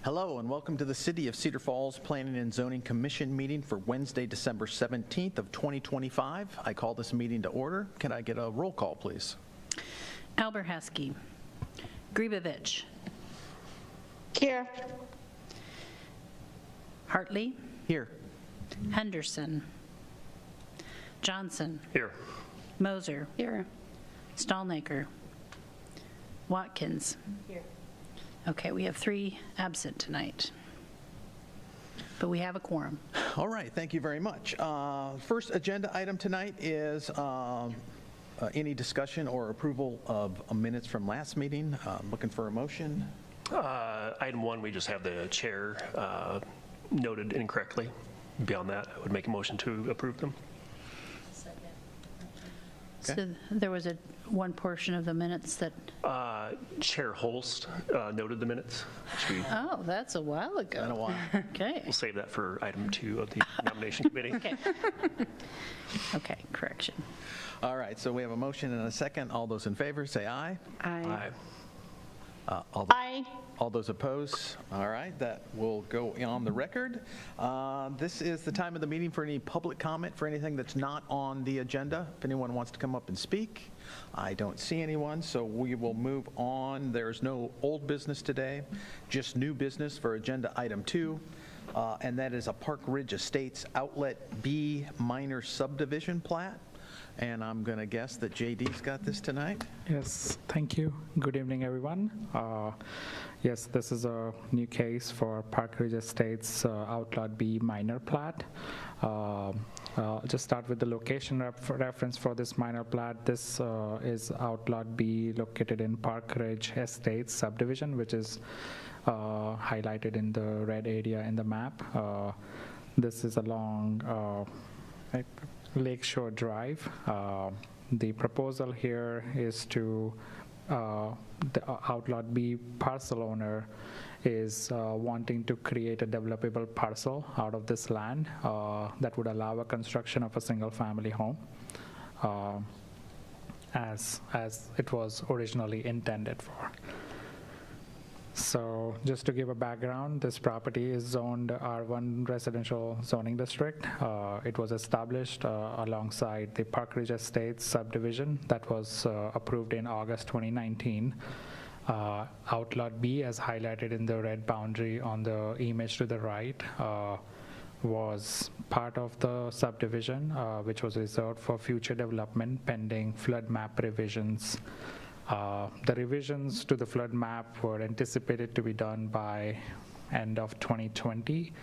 Hello and welcome to the City of Cedar Falls Planning and Zoning Commission meeting for Wednesday, December 17th of 2025. I call this meeting to order. Can I get a roll call, please? Alberhaski. Gribovich. Here. Hartley. Here. Henderson. Johnson. Here. Moser. Here. Stallnaker. Watkins. Here. Okay, we have 3 absent tonight, but we have a quorum. All right, thank you very much. First agenda item tonight is any discussion or approval of minutes from last meeting. Looking for a motion. Item 1, we just have the chair noted incorrectly. Beyond that, I would make a motion to approve them. Okay. So there was one portion of the minutes that, Chair Holst noted the minutes. oh, that's a while ago. Been a while. Okay. We'll save that for item 2 of the nomination committee. Okay. Okay, correction. All right, so we have a motion and a second. All those in favor, say aye. Aye. Aye. All those opposed? All right, that will go on the record. This is the time of the meeting for any public comment for anything that's not on the agenda. If anyone wants to come up and speak, I don't see anyone, so we will move on. There's no old business today, just new business for agenda item 2, and that is a Park Ridge Estates Outlet B minor subdivision plat. And I'm going to guess that JD's got this tonight. Yes, thank you. Good evening, everyone. Yes, this is a new case for Park Ridge Estates Outlot B minor plat. Just start with the location reference for this minor plat. This is Outlot B located in Park Ridge Estates subdivision, which is highlighted in the red area in the map. This is along Lakeshore Drive. The proposal here is to the Outlot B parcel owner is wanting to create a developable parcel out of this land that would allow a construction of a single-family home as it was originally intended for. So just to give a background, this property is zoned R1 residential zoning district. It was established alongside the Park Ridge Estates subdivision that was approved in August 2019. Outlot B, as highlighted in the red boundary on the image to the right, was part of the subdivision, which was reserved for future development pending flood map revisions. The revisions to the flood map were anticipated to be done by end of 2020,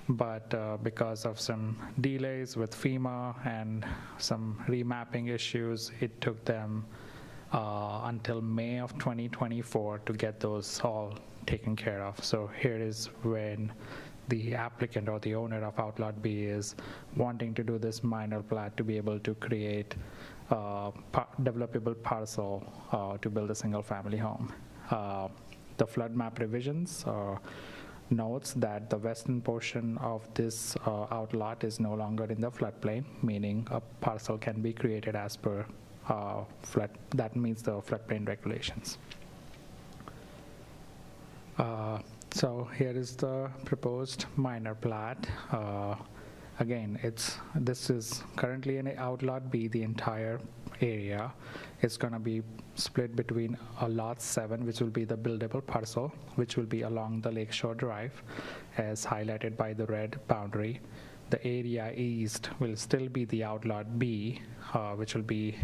but because of some delays with FEMA and some remapping issues, it took them until May of 2024 to get those all taken care of. So here is when the applicant or the owner of Outlot B is wanting to do this minor plat to be able to create developable parcel to build a single family home. The flood map revisions notes that the western portion of this outlot is no longer in the floodplain, meaning a parcel can be created as per that meets the floodplain regulations. So here is the proposed minor plat. Again, this is currently an Outlot B, the entire area. It's going to be split between a lot 7, which will be the buildable parcel, which will be along the Lakeshore Drive, as highlighted by the red boundary. The area east will still be the Outlot B, which will be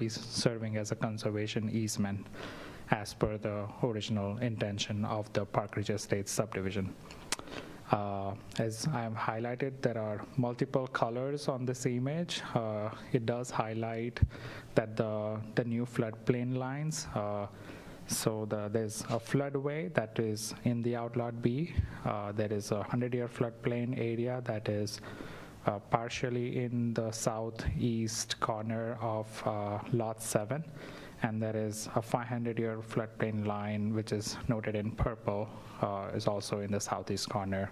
serving as a conservation easement as per the original intention of the Park Ridge Estates subdivision. As I have highlighted, there are multiple colors on this image. It does highlight that the new floodplain lines. So there's a floodway that is in the Outlot B. There is a 100-year floodplain area that is partially in the southeast corner of Lot 7. And there is a 500-year floodplain line, which is noted in purple, is also in the southeast corner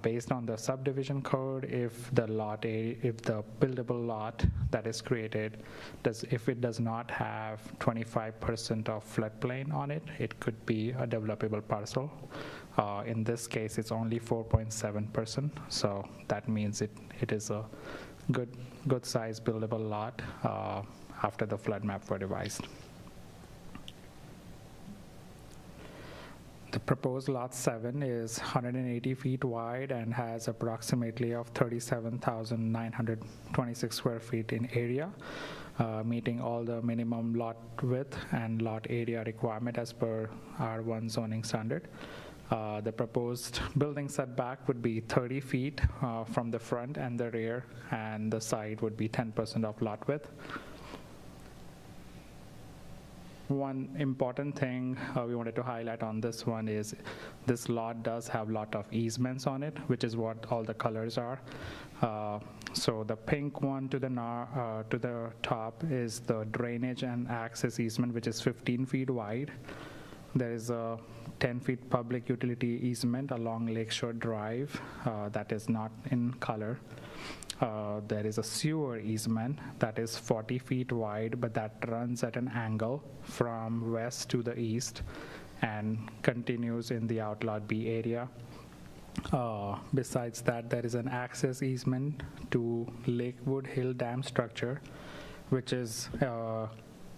Based on the subdivision code, if the buildable lot that is created, if it does not have 25% of floodplain on it, it could be a developable parcel. In this case, it's only 4.7%, so that means it is a good size buildable lot after the flood map were revised. The proposed lot 7 is 180 feet wide and has approximately of 37,926 square feet in area, meeting all the minimum lot width and lot area requirement as per R1 zoning standard. The proposed building setback would be 30 feet from the front and the rear, and the side would be 10% of lot width. One important thing we wanted to highlight on this one is this lot does have a lot of easements on it, which is what all the colors are. So the pink one to the top is the drainage and access easement, which is 15 feet wide. There is a 10 feet public utility easement along Lakeshore Drive that is not in color. There is a sewer easement that is 40 feet wide, but that runs at an angle from west to the east and continues in the Outlot B area. Besides that, there is an access easement to Lakewood Hill Dam structure, which is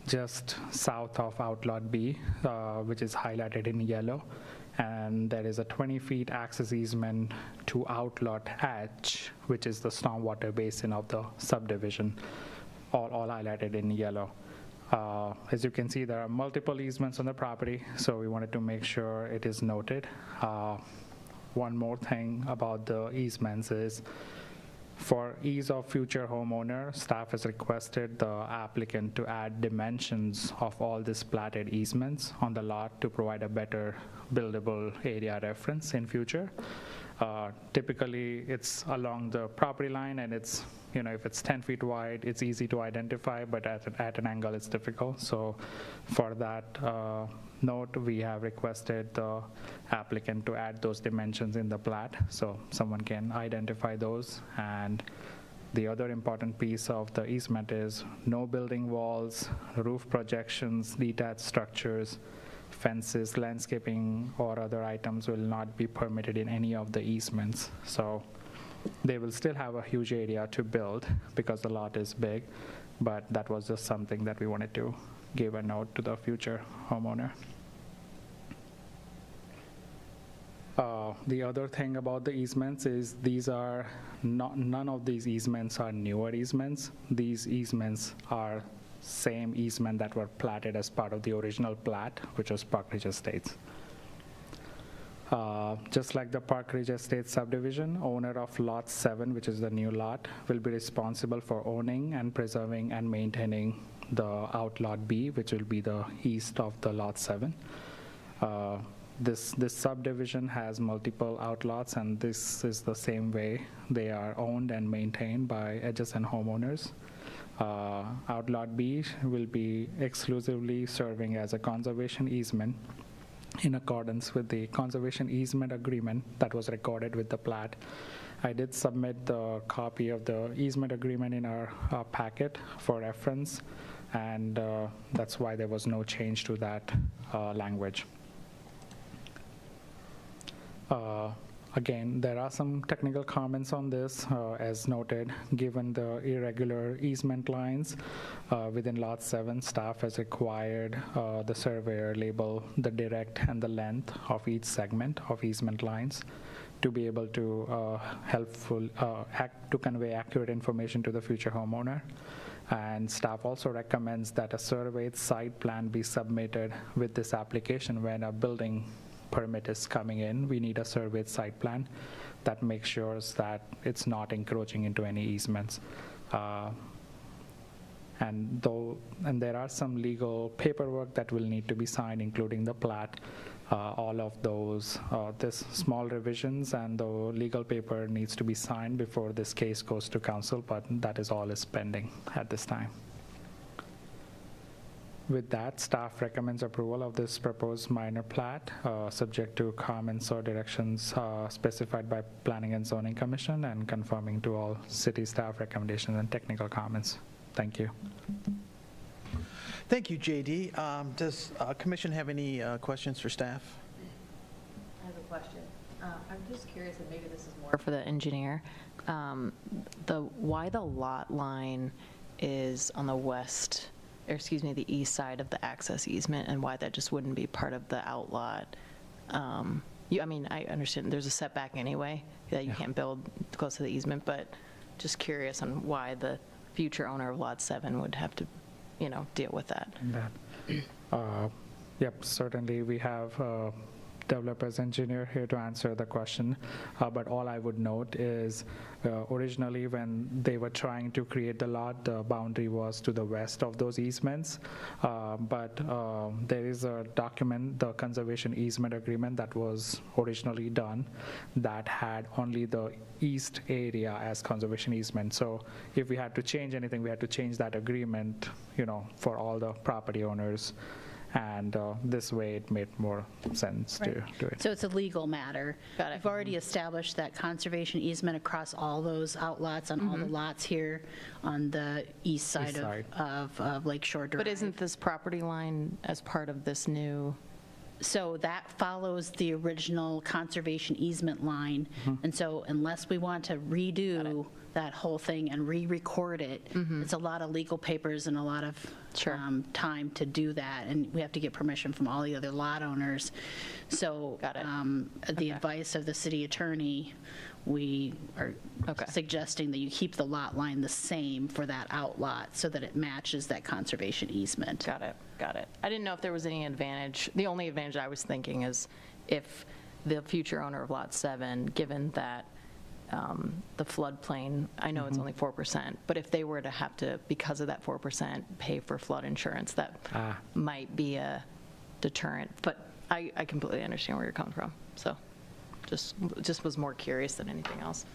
just south of Outlot B, which is highlighted in yellow. And there is a 20 feet access easement to Outlot H, which is the stormwater basin of the subdivision, all highlighted in yellow. As you can see, there are multiple easements on the property, so we wanted to make sure it is noted. One more thing about the easements is, for ease of future homeowner, staff has requested the applicant to add dimensions of all these platted easements on the lot to provide a better buildable area reference in future. Typically, it's along the property line, and it's, if it's 10 feet wide, it's easy to identify, but at an angle, it's difficult. So for that note, we have requested the applicant to add those dimensions in the plat so someone can identify those. And the other important piece of the easement is no building walls, roof projections, detached structures, fences, landscaping, or other items will not be permitted in any of the easements. So they will still have a huge area to build because the lot is big, but that was just something that we wanted to give a note to the future homeowner. The other thing about the easements is none of these easements are newer easements. These easements are same easement that were platted as part of the original plat, which was Park Ridge Estates. Just like the Park Ridge Estates subdivision, owner of lot 7, which is the new lot, will be responsible for owning and preserving and maintaining the Outlot B, which will be the east of the lot 7. This subdivision has multiple outlots, and this is the same way. They are owned and maintained by adjacent homeowners. Outlot B will be exclusively serving as a conservation easement in accordance with the conservation easement agreement that was recorded with the plat. I did submit the copy of the easement agreement in our packet for reference, and that's why there was no change to that language. Again, there are some technical comments on this. As noted, given the irregular easement lines within lot 7, staff has required the surveyor label the direct and the length of each segment of easement lines to be able to to convey accurate information to the future homeowner. And staff also recommends that a surveyed site plan be submitted with this application. When a building permit is coming in, we need a surveyed site plan that makes sure that it's not encroaching into any easements. And there are some legal paperwork that will need to be signed, including the plat. All of those, this small revisions and the legal paper needs to be signed before this case goes to council, but that is all is pending at this time. With that, staff recommends approval of this proposed minor plat, subject to comments or directions specified by Planning and Zoning Commission and conforming to all city staff recommendations and technical comments. Thank you. Thank you, JD. Does commission have any questions for staff? I have a question. I'm just curious, and maybe this is more for the engineer. Why the lot line is on the west, or excuse me, the east side of the access easement, and why that just wouldn't be part of the outlot? I mean, I understand there's a setback anyway, that you can't build close to the easement, but just curious on why the future owner of Lot 7 would have to, deal with that. Yep, certainly we have developer's engineer here to answer the question, but all I would note is originally when they were trying to create the lot, the boundary was to the west of those easements, but there is a document, the conservation easement agreement that was originally done that had only the east area as conservation easement. So if we had to change anything, we had to change that agreement, for all the property owners. And this way, it made more sense to do it. So it's a legal matter. Got it. We've already established that conservation easement across all those outlots on all the lots here on the east side of Lake Shore Drive. But isn't this property line as part of this new? So that follows the original conservation easement line. And so unless we want to redo that whole thing and re-record it, it's a lot of legal papers and a lot of time to do that. And we have to get permission from all the other lot owners. So the advice of the city attorney, we are suggesting that you keep the lot line the same for that outlot so that it matches that conservation easement. Got it. I didn't know if there was any advantage. The only advantage I was thinking is if the future owner of Lot 7, given that the floodplain, I know it's only 4%, but if they were to have to, because of that 4%, pay for flood insurance, that might be a deterrent. But I completely understand where you're coming from. So just was more curious than anything else.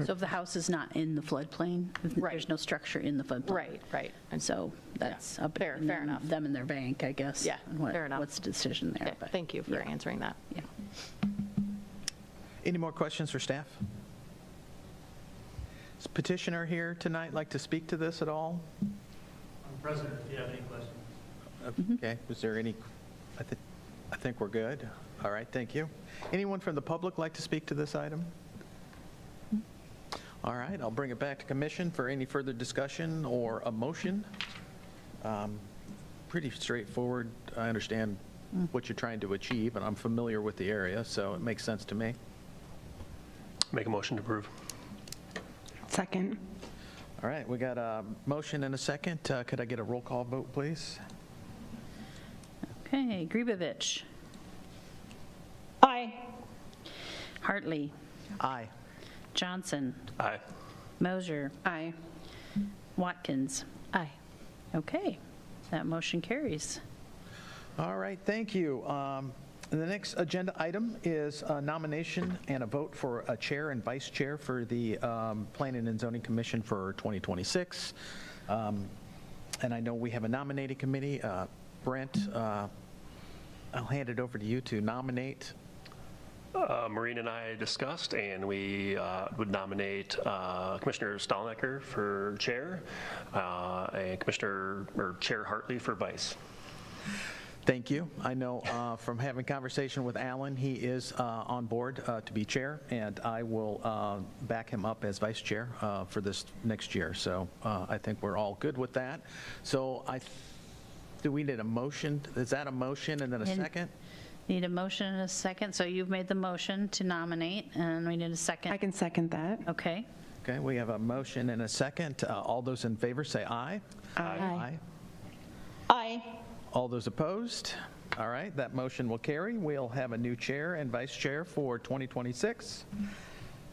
So if the house is not in the floodplain, there's no structure in the floodplain. Right. And so that's up Fair to them, enough. them and their bank, I guess. Yeah, fair enough. What's the decision there? Okay, but- thank you for yeah. answering that. Yeah. Any more questions for staff? Is petitioner here tonight like to speak to this at all? President, if you have any questions. Okay, was there any, I think we're good. All right, thank you. Anyone from the public like to speak to this item? All right, I'll bring it back to commission for any further discussion or a motion. Pretty straightforward. I understand what you're trying to achieve, and I'm familiar with the area, so it makes sense to me. Make a motion to approve. Second. All right, we got a motion and a second. Could I get a roll call vote, please? Okay, Gribovich, Aye. Hartley, Aye. Johnson, Aye. Mosier, Aye. Watkins. Aye. Okay, that motion carries. All right, thank you. The next agenda item is a nomination and a vote for a chair and vice chair for the Planning and Zoning Commission for 2026. And I know we have a nominating committee. Brent, I'll hand it over to you to nominate. Maureen and I discussed, and we would nominate Commissioner Stalnecker for chair and Chair Hartley for vice. Thank you. I know from having conversation with Alan, he is on board to be chair, and I will back him up as vice chair for this next year. So I think we're all good with that. So do we need a motion? Is that a motion and then a second? Need a motion and a second. So you've made the motion to nominate, and we need a second. I can second that. Okay. Okay, we have a motion and a second. All those in favor say aye. Aye. Aye. All those opposed? All right, that motion will carry. We'll have a new chair and vice chair for 2026.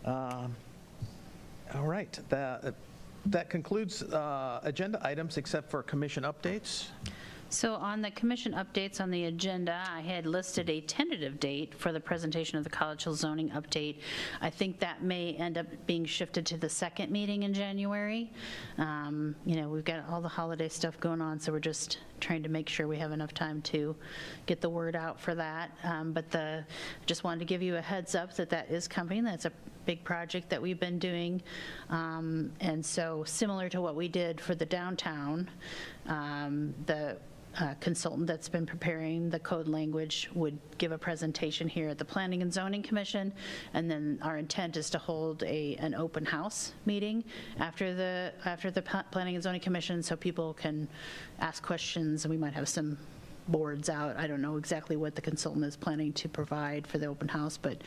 All right, that concludes agenda items except for commission updates. So on the commission updates on the agenda, I had listed a tentative date for the presentation of the College Hill zoning update. I think that may end up being shifted to the second meeting in January. We've got all the holiday stuff going on, so we're just trying to make sure we have enough time to get the word out for that. Just wanted to give you a heads up that is coming. That's a big project that we've been doing. And so similar to what we did for the downtown, the consultant that's been preparing the code language would give a presentation here at the Planning and Zoning Commission, and then our intent is to hold an open house meeting after the Planning and Zoning Commission, so people can ask questions, and we might have some boards out. I don't know exactly what the consultant is planning to provide for the open house, but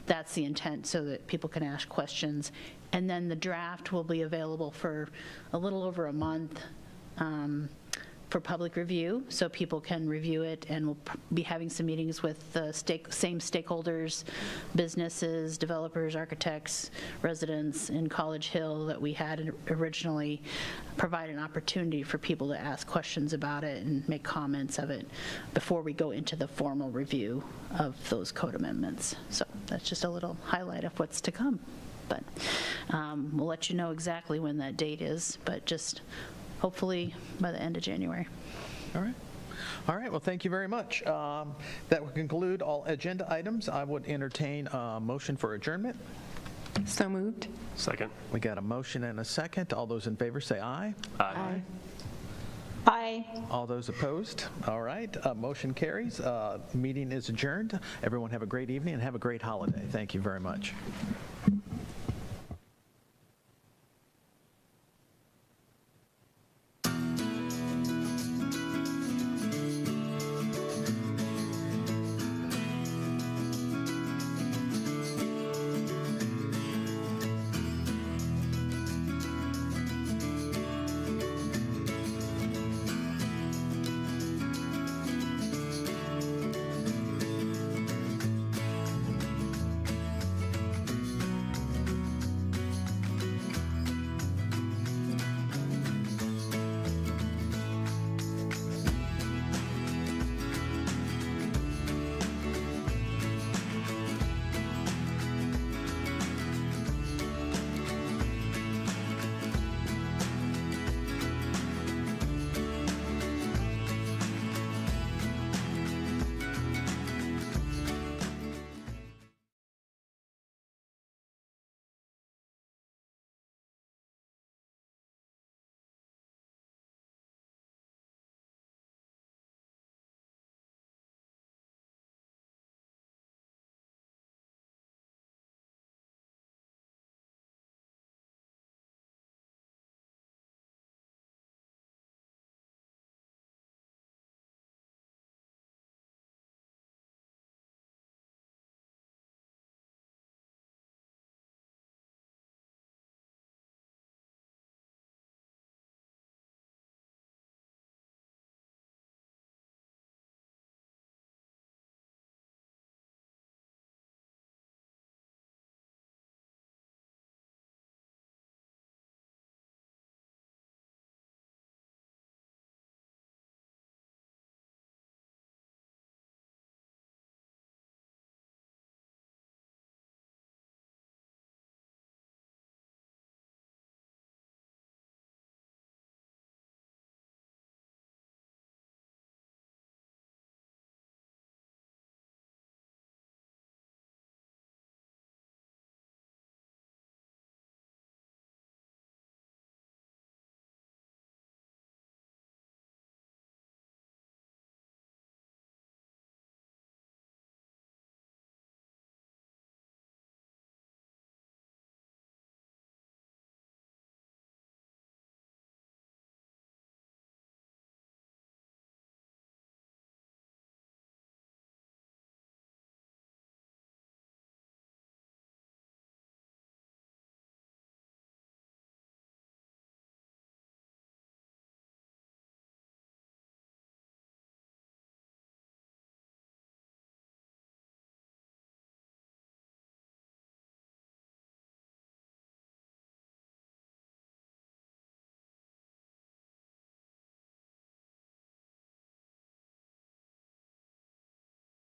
that's the intent, so that people can ask questions. And then the draft will be available for a little over a month for public review, so people can review it, and we'll be having some meetings with the same stakeholders, businesses, developers, architects, residents in College Hill that we had originally, provide an opportunity for people to ask questions about it and make comments of it before we go into the formal review of those code amendments. So that's just a little highlight of what's to come. But we'll let you know exactly when that date is, but just hopefully by the end of January. All right. All right, well, thank you very much. That would conclude all agenda items. I would entertain a motion for adjournment. So moved. Second. We got a motion and a second. All those in favor say aye. Aye. Aye. All those opposed? All right, motion carries. Meeting is adjourned. Everyone have a great evening and have a great holiday. Thank you very much.